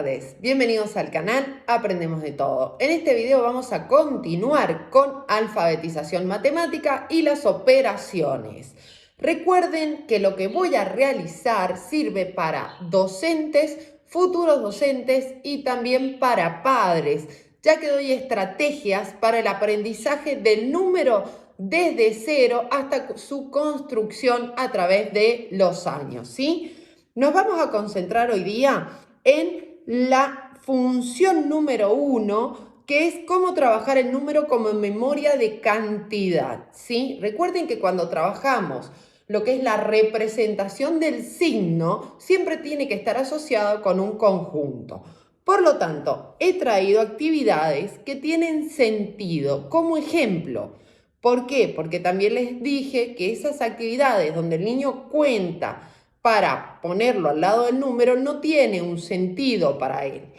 tardes, bienvenidos al canal Aprendemos de Todo. En este video vamos a continuar con alfabetización matemática y las operaciones. Recuerden que lo que voy a realizar sirve para docentes, futuros docentes y también para padres, ya que doy estrategias para el aprendizaje del número desde cero hasta su construcción a través de los años, ¿sí? Nos vamos a concentrar hoy día en la función número 1, que es cómo trabajar el número como memoria de cantidad, ¿sí? Recuerden que cuando trabajamos lo que es la representación del signo, siempre tiene que estar asociado con un conjunto. Por lo tanto, he traído actividades que tienen sentido como ejemplo. ¿Por qué? Porque también les dije que esas actividades donde el niño cuenta para ponerlo al lado del número no tiene un sentido para él.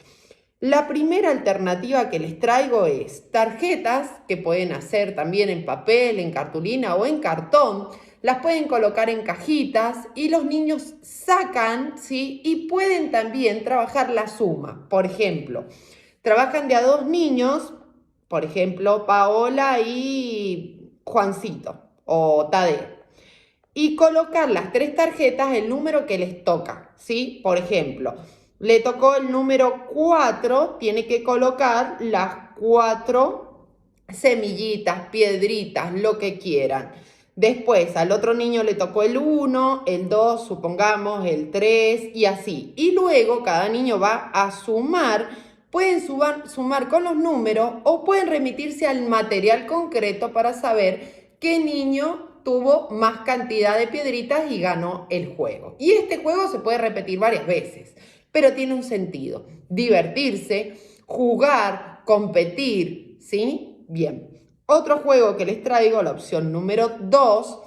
La primera alternativa que les traigo es tarjetas, que pueden hacer también en papel, en cartulina o en cartón. Las pueden colocar en cajitas y los niños sacan, ¿sí? Y pueden también trabajar la suma. Por ejemplo, trabajan de a dos niños, por ejemplo, Paola y Juancito o Tadeo. Y colocar las tres tarjetas el número que les toca, ¿sí? Por ejemplo, le tocó el número 4, tiene que colocar las 4 semillitas, piedritas, lo que quieran. Después al otro niño le tocó el 1, el 2, supongamos, el 3 y así. Y luego cada niño va a sumar. Pueden sumar con los números o pueden remitirse al material concreto para saber qué niño tuvo más cantidad de piedritas y ganó el juego. Y este juego se puede repetir varias veces, pero tiene un sentido. Divertirse, jugar, competir, ¿sí? Bien. Otro juego que les traigo, la opción número 2,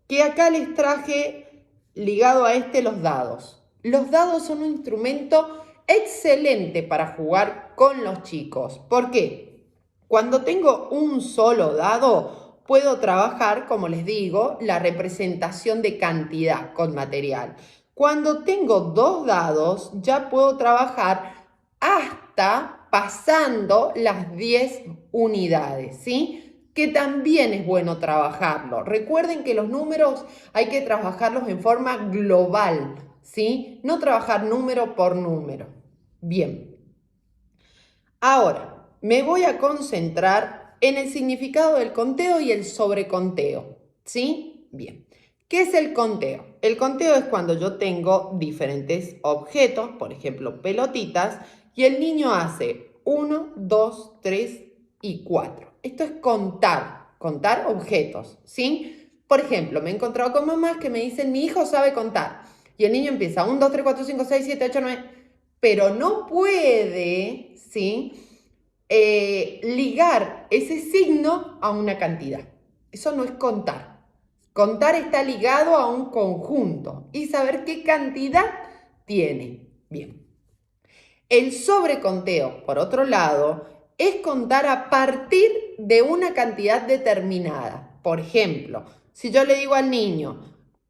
que acá les traje ligado a los dados. Los dados son un instrumento excelente para jugar con los chicos. ¿Por qué? Cuando tengo un solo dado, puedo trabajar, como les digo, la representación de cantidad con material. Cuando tengo dos dados, ya puedo trabajar hasta pasando las 10 unidades, ¿sí? Que también es bueno trabajarlo. Recuerden que los números hay que trabajarlos en forma global, ¿sí? No trabajar número por número. Bien. Ahora, me voy a concentrar en el significado del conteo y el sobreconteo, ¿sí? Bien. ¿Qué es el conteo? El conteo es cuando yo tengo diferentes objetos, por ejemplo, pelotitas, y el niño hace 1, 2, 3 y 4. Esto es contar objetos, ¿sí? Por ejemplo, me he encontrado con mamás que me dicen, mi hijo sabe contar. Y el niño empieza 1, 2, 3, 4, 5, 6, 7, 8, 9, pero no puede, ¿sí? Ligar ese signo a una cantidad. Eso no es contar. Contar está ligado a un conjunto y saber qué cantidad tiene. Bien. El sobreconteo, por otro lado, es contar a partir de una cantidad determinada. Por ejemplo, si yo le digo al niño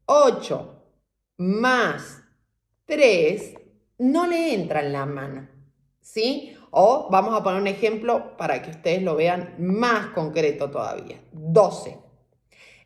8 más 3, no le entra en la mano, ¿sí? O vamos a poner un ejemplo para que ustedes lo vean más concreto todavía. 12.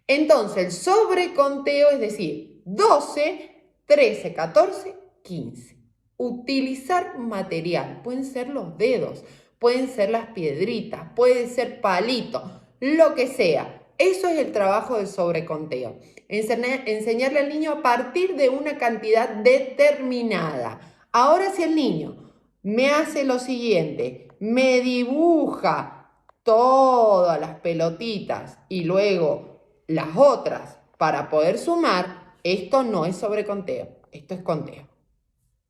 Entonces, el sobreconteo es decir, 12, 13, 14, 15. Utilizar material. Pueden ser los dedos, pueden ser las piedritas, puede ser palitos, lo que sea. Eso es el trabajo del sobreconteo. Enseñarle al niño a partir de una cantidad determinada. Ahora, si el niño me hace lo siguiente, me dibuja todas las pelotitas y luego las otras para poder sumar, esto no es sobreconteo, esto es conteo.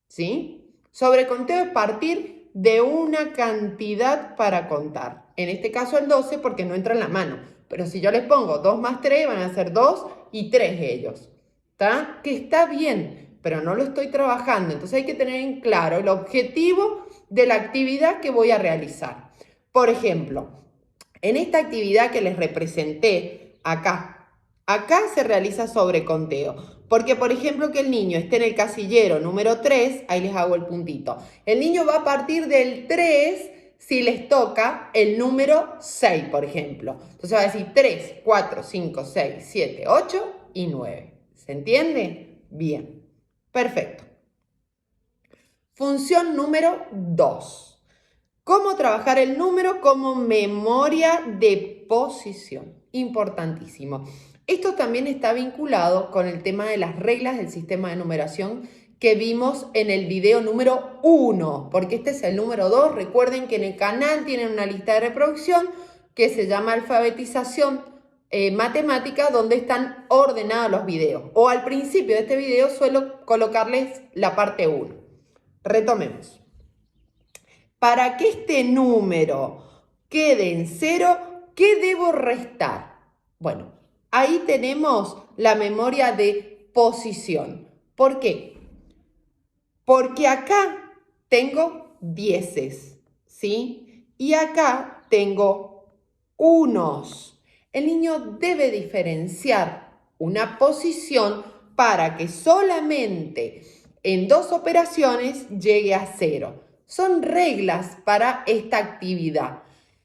¿Sí? Sobreconteo es partir de una cantidad para contar. En este caso el 12 porque no entra en la mano. Pero si yo les pongo 2 más 3, van a ser 2 y 3 ellos. ¿Está? Que está bien, pero no lo estoy trabajando. Entonces hay que tener en claro el objetivo de la actividad que voy a realizar. Por ejemplo, en esta actividad que les representé acá Acá se realiza sobreconteo. Porque, por ejemplo, que el niño esté en el casillero número 3, ahí les hago el puntito. El niño va a partir del 3 si les toca el número 6, por ejemplo. Entonces va a decir 3, 4, 5, 6, 7, 8 y 9. ¿Se entiende? Bien. Perfecto. Función número 2. ¿Cómo trabajar el número como memoria de posición? Importantísimo. Esto también está vinculado con el tema de las reglas del sistema de numeración que vimos en el video número 1, porque este es el número 2. Recuerden que en el canal tienen una lista de reproducción que se llama alfabetización matemática, donde están ordenados los videos. O al principio de este video suelo colocarles la parte 1. Retomemos. Para que este número quede en 0, ¿qué debo restar? Bueno, ahí tenemos la memoria de posición. ¿Por qué? Porque acá tengo dieces, ¿sí? Y acá tengo unos. El niño debe diferenciar una posición para que solamente en 2 operaciones llegue a 0. Son reglas para esta actividad.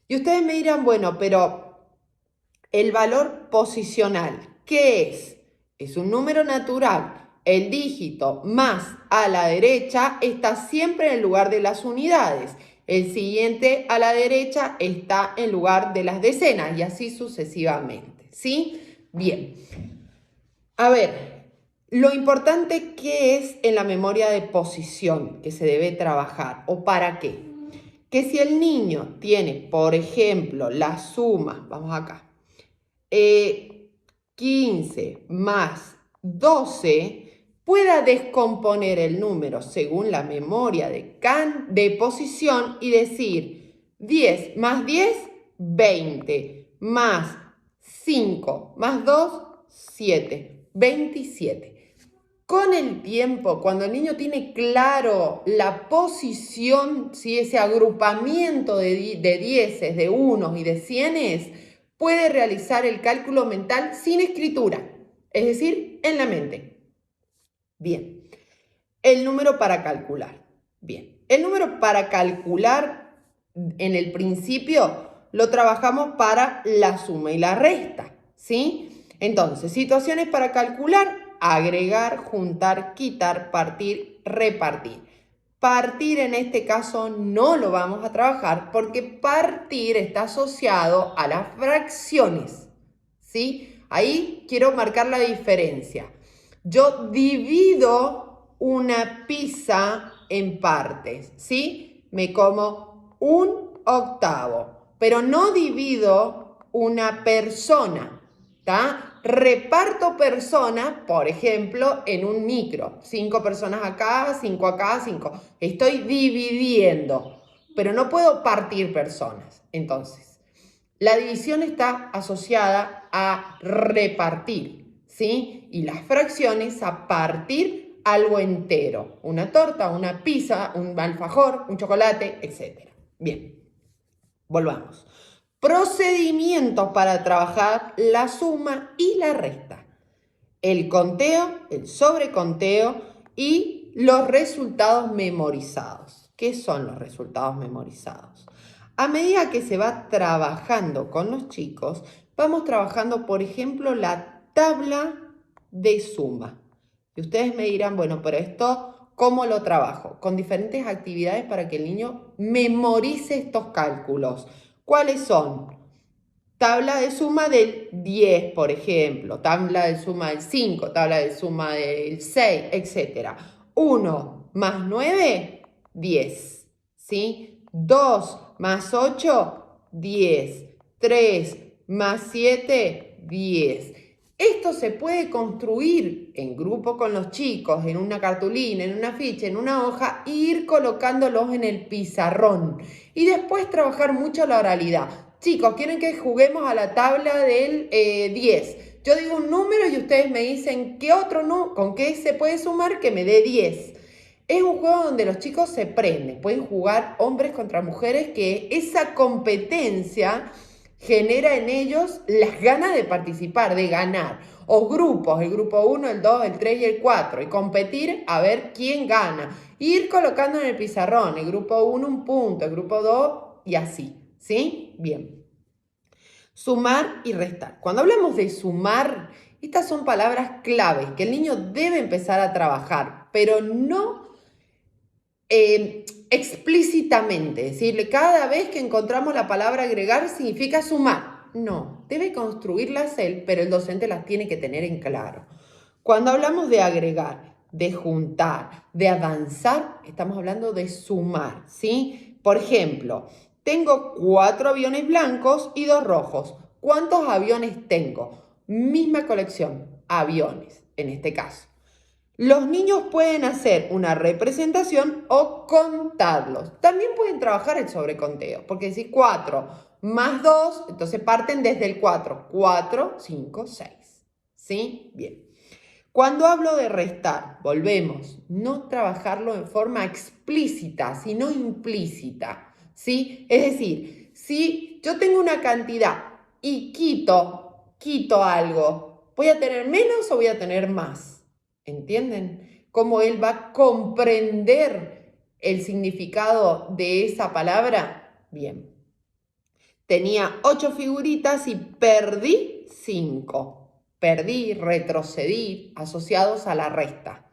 Y ustedes me dirán, bueno, pero el valor posicional, ¿qué es? Es un número natural. El dígito más a la derecha está siempre en el lugar de las unidades. El siguiente a la derecha está en lugar de las decenas y así sucesivamente, ¿sí? Bien. A ver, lo importante que es en la memoria de posición que se debe trabajar o para qué. Que si el niño tiene, por ejemplo, la suma, vamos acá, 15 más 12, pueda descomponer el número según la memoria de posición y decir 10 más 10, 20, más 5 más 2, 7, 27. Con el tiempo, cuando el niño tiene claro la posición, ¿sí? Ese agrupamiento de dieces, de unos y de cienes, puede realizar el cálculo mental sin escritura, es decir, en la mente. Bien, el número para calcular. Bien, el número para calcular en el principio lo trabajamos para la suma y la resta, ¿sí? Entonces, situaciones para calcular: agregar, juntar, quitar, partir, repartir. Partir en este caso no lo vamos a trabajar porque partir está asociado a las fracciones, ¿sí? Ahí quiero marcar la diferencia. Yo divido una pizza en partes, ¿sí? Me como un octavo, pero no divido una persona, ¿tá? Reparto personas, por ejemplo, en un micro. 5 personas acá, 5 acá, 5. Estoy dividiendo, pero no puedo partir personas. Entonces, la división está asociada a repartir, ¿sí? Y las fracciones a partir algo entero. Una torta, una pizza, un alfajor, un chocolate, etc. Bien, volvamos. Procedimientos para trabajar la suma y la resta. El conteo, el sobreconteo y los resultados memorizados. ¿Qué son los resultados memorizados? A medida que se va trabajando con los chicos, vamos trabajando, por ejemplo, la tabla de suma. Y ustedes me dirán, bueno, pero esto, ¿cómo lo trabajo? Con diferentes actividades para que el niño memorice estos cálculos. ¿Cuáles son? Tabla de suma del 10, por ejemplo. Tabla de suma del 5, tabla de suma del 6, etc. 1 más 9, 10. ¿Sí? 2 más 8, 10. 3 más 7, 10. Esto se puede construir en grupo con los chicos, en una cartulina, en una ficha, en una hoja, e ir colocándolos en el pizarrón. Y después trabajar mucho la oralidad. Chicos, ¿quieren que juguemos a la tabla del 10? Yo digo un número y ustedes me dicen qué otro con qué se puede sumar que me dé 10. Es un juego donde los chicos se prenden, pueden jugar hombres contra mujeres, que esa competencia genera en ellos las ganas de participar, de ganar. O grupos, el grupo 1, el 2, el 3 y el 4, y competir a ver quién gana. Ir colocando en el pizarrón, el grupo 1 un punto, el grupo 2 y así, ¿sí? Bien. Sumar y restar. Cuando hablamos de sumar, estas son palabras claves que el niño debe empezar a trabajar, pero no explícitamente. Decirle cada vez que encontramos la palabra agregar significa sumar. No, debe construirlas él, pero el docente las tiene que tener en claro. Cuando hablamos de agregar, de juntar, de avanzar, estamos hablando de sumar, ¿sí? Por ejemplo, tengo 4 aviones blancos y 2 rojos. ¿Cuántos aviones tengo? Misma colección, aviones, en este caso. Los niños pueden hacer una representación o contarlos. También pueden trabajar el sobreconteo, porque si 4 más 2, entonces parten desde el 4. 4, 5, 6. ¿Sí? Bien. Cuando hablo de restar, volvemos, no trabajarlo en forma explícita, sino implícita, ¿sí? Es decir, si yo tengo una cantidad y quito algo, ¿voy a tener menos o voy a tener más? ¿Entienden? Cómo él va a comprender el significado de esa palabra. Bien. Tenía 8 figuritas y perdí 5. Perdí, retrocedí, asociados a la resta.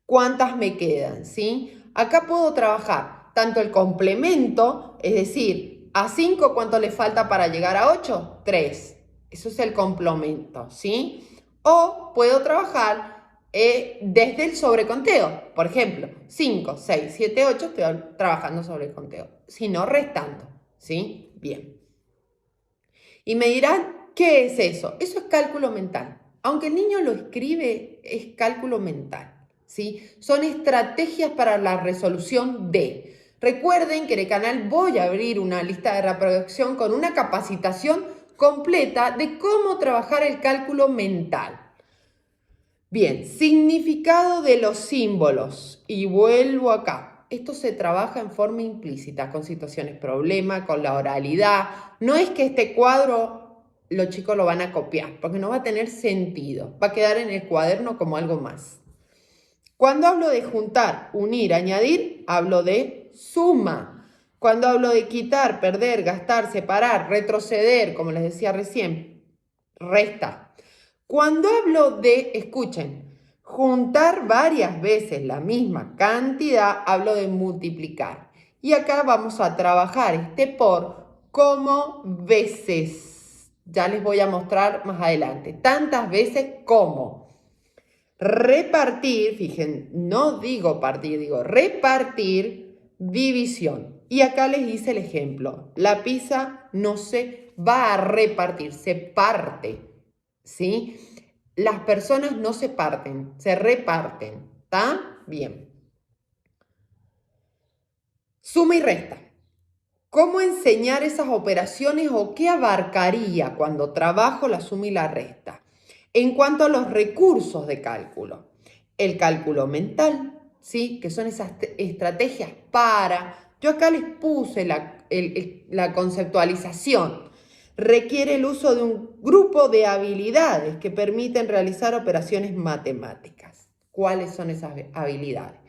¿Cuántas me quedan? ¿Sí? Acá puedo trabajar tanto el complemento, es decir, a 5, ¿cuánto le falta para llegar a 8? 3. Eso es el complemento, ¿sí? O puedo trabajar desde el sobreconteo. Por ejemplo, 5, 6, 7, 8, estoy trabajando sobre el conteo, sino restando, ¿sí? Bien. Y me dirán, ¿qué es eso? Eso es cálculo mental. Aunque el niño lo escribe, es cálculo mental, ¿sí? Son estrategias para la resolución de. Recuerden que en el canal voy a abrir una lista de reproducción con una capacitación completa de cómo trabajar el cálculo mental. Bien, significado de los símbolos. Y vuelvo acá. Esto se trabaja en forma implícita, con situaciones problema, con la oralidad. No es que este cuadro los chicos lo van a copiar, porque no va a tener sentido. Va a quedar en el cuaderno como algo más. Cuando hablo de juntar, unir, añadir, hablo de suma. Cuando hablo de quitar, perder, gastar, separar, retroceder, como les decía recién, resta. Cuando hablo de, escuchen, juntar varias veces la misma cantidad, hablo de multiplicar. Y acá vamos a trabajar este por como veces. Ya les voy a mostrar más adelante. Tantas veces como. Repartir, fíjense, no digo partir, digo repartir, división. Y acá les hice el ejemplo. La pizza no se va a repartir, se parte, ¿sí? Las personas no se parten, se reparten, ¿está? Bien. Suma y resta. ¿Cómo enseñar esas operaciones o qué abarcaría cuando trabajo la suma y la resta? En cuanto a los recursos de cálculo, el cálculo mental, ¿sí? Que son esas estrategias para, yo acá les puse la conceptualización, requiere el uso de un grupo de habilidades que permiten realizar operaciones matemáticas. ¿Cuáles son esas habilidades?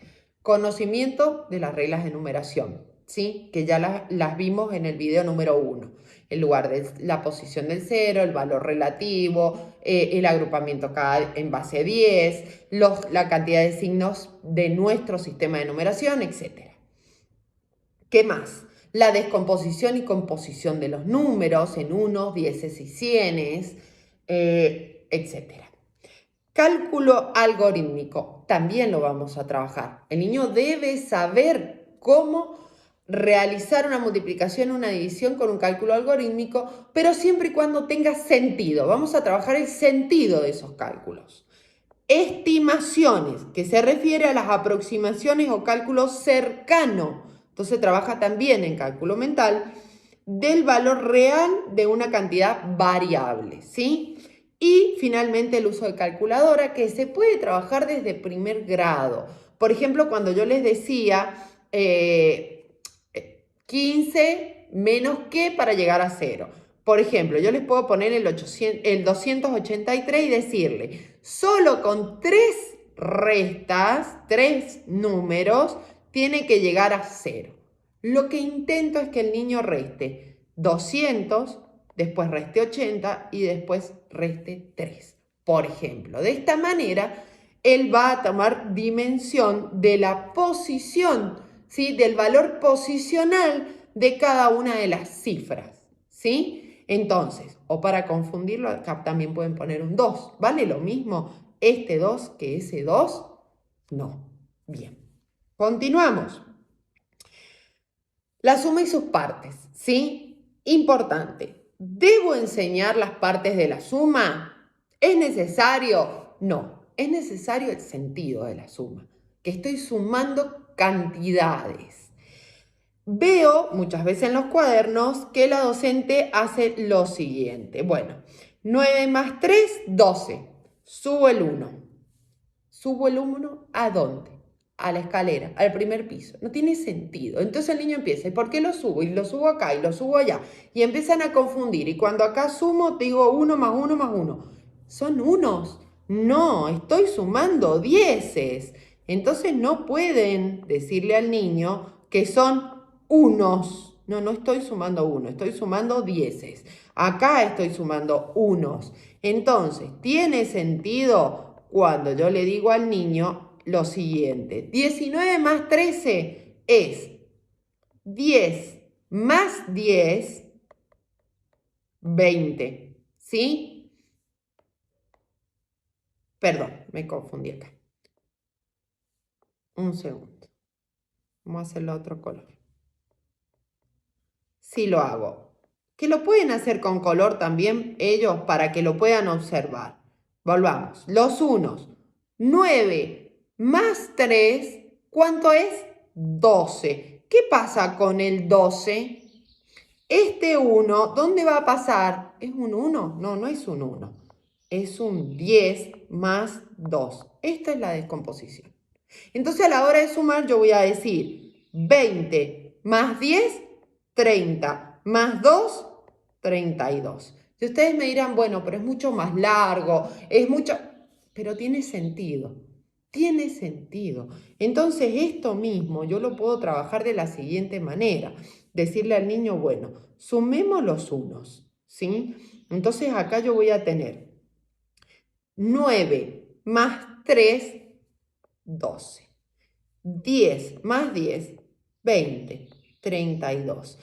Conocimiento de las reglas de numeración, ¿sí? Que ya las vimos en el video número 1. El lugar de la posición del 0, el valor relativo, el agrupamiento en base 10, la cantidad de signos de nuestro sistema de numeración, etc. ¿Qué más? La descomposición y composición de los números en unos, dieces y cienes, etc. Cálculo algorítmico, también lo vamos a trabajar. El niño debe saber cómo realizar una multiplicación, una división con un cálculo algorítmico, pero siempre y cuando tenga sentido. Vamos a trabajar el sentido de esos cálculos. Estimaciones, que se refiere a las aproximaciones o cálculos cercanos. Entonces trabaja también en cálculo mental del valor real de una cantidad variable, ¿sí? Y finalmente el uso de calculadora, que se puede trabajar desde primer grado. Por ejemplo, cuando yo les decía 15 menos qué para llegar a 0. Por ejemplo, yo les puedo poner el 283 y decirle, solo con 3 restas, 3 números, tiene que llegar a 0. Lo que intento es que el niño reste 200, después reste 80 y después reste 3. Por ejemplo, de esta manera, él va a tomar dimensión de la posición, ¿sí? Del valor posicional de cada una de las cifras, ¿sí? Entonces, o para confundirlo, acá también pueden poner un 2. ¿Vale lo mismo este 2 que ese 2? No. Bien. Continuamos. La suma y sus partes, ¿sí? Importante. ¿Debo enseñar las partes de la suma? ¿Es necesario? No. Es necesario el sentido de la suma, que estoy sumando cantidades. Veo muchas veces en los cuadernos que la docente hace lo siguiente. Bueno, 9 más 3, 12. Subo el 1. ¿Subo el 1 a dónde? A la escalera, al primer piso. No tiene sentido. Entonces el niño empieza, ¿y por qué lo subo? Y lo subo acá y lo subo allá. Y empiezan a confundir. Y cuando acá sumo, te digo 1 más 1 más 1. Son unos. No, estoy sumando dieces. Entonces no pueden decirle al niño que son unos. No, no estoy sumando 1, estoy sumando dieces. Acá estoy sumando unos. Entonces, ¿tiene sentido cuando yo le digo al niño lo siguiente? 19 más 13 es 10 más 10, 20. ¿Sí? Perdón, me confundí acá. Un segundo. Vamos a hacerlo a otro color. Sí lo hago. Que lo pueden hacer con color también ellos para que lo puedan observar. Volvamos. Los unos. 9 más 3, ¿cuánto es? 12. ¿Qué pasa con el 12? Este 1, ¿dónde va a pasar? ¿Es un 1? No, no es un 1. Es un 10 más 2. Esta es la descomposición. Entonces a la hora de sumar yo voy a decir 20 más 10, 30 más 2, 32. Y ustedes me dirán, bueno, pero es mucho más largo, es mucho... Pero tiene sentido, tiene sentido. Entonces esto mismo yo lo puedo trabajar de la siguiente manera. Decirle al niño, bueno, sumemos los unos, ¿sí? Entonces acá yo voy a tener 9 más 3, 12. 10 más 10, 20, 32.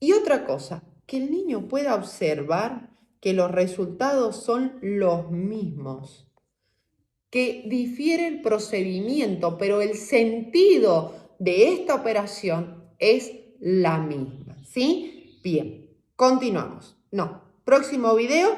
Y otra cosa, que el niño pueda observar que los resultados son los mismos, que difiere el procedimiento, pero el sentido de esta operación es la misma, ¿sí? Bien, continuamos. No, próximo video,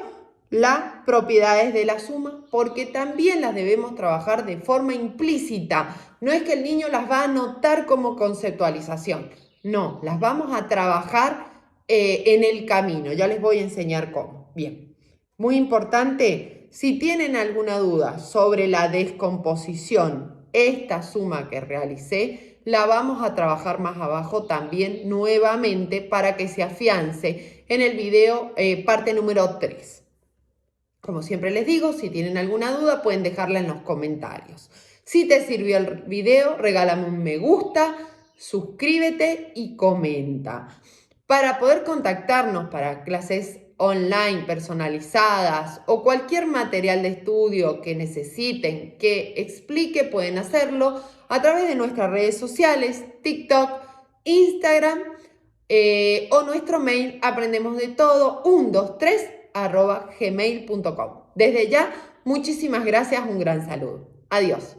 las propiedades de la suma, porque también las debemos trabajar de forma implícita. No es que el niño las va a anotar como conceptualización, no, las vamos a trabajar en el camino. Ya les voy a enseñar cómo. Bien, muy importante, si tienen alguna duda sobre la descomposición, esta suma que realicé, la vamos a trabajar más abajo también nuevamente para que se afiance en el video parte número 3. Como siempre les digo, si tienen alguna duda pueden dejarla en los comentarios. Si te sirvió el video, regálame un me gusta, suscríbete y comenta. Para poder contactarnos para clases online personalizadas o cualquier material de estudio que necesiten que explique, pueden hacerlo a través de nuestras redes sociales, TikTok, Instagram o nuestro mail aprendemosdetodo123@gmail.com. Desde ya, muchísimas gracias, un gran saludo. Adiós.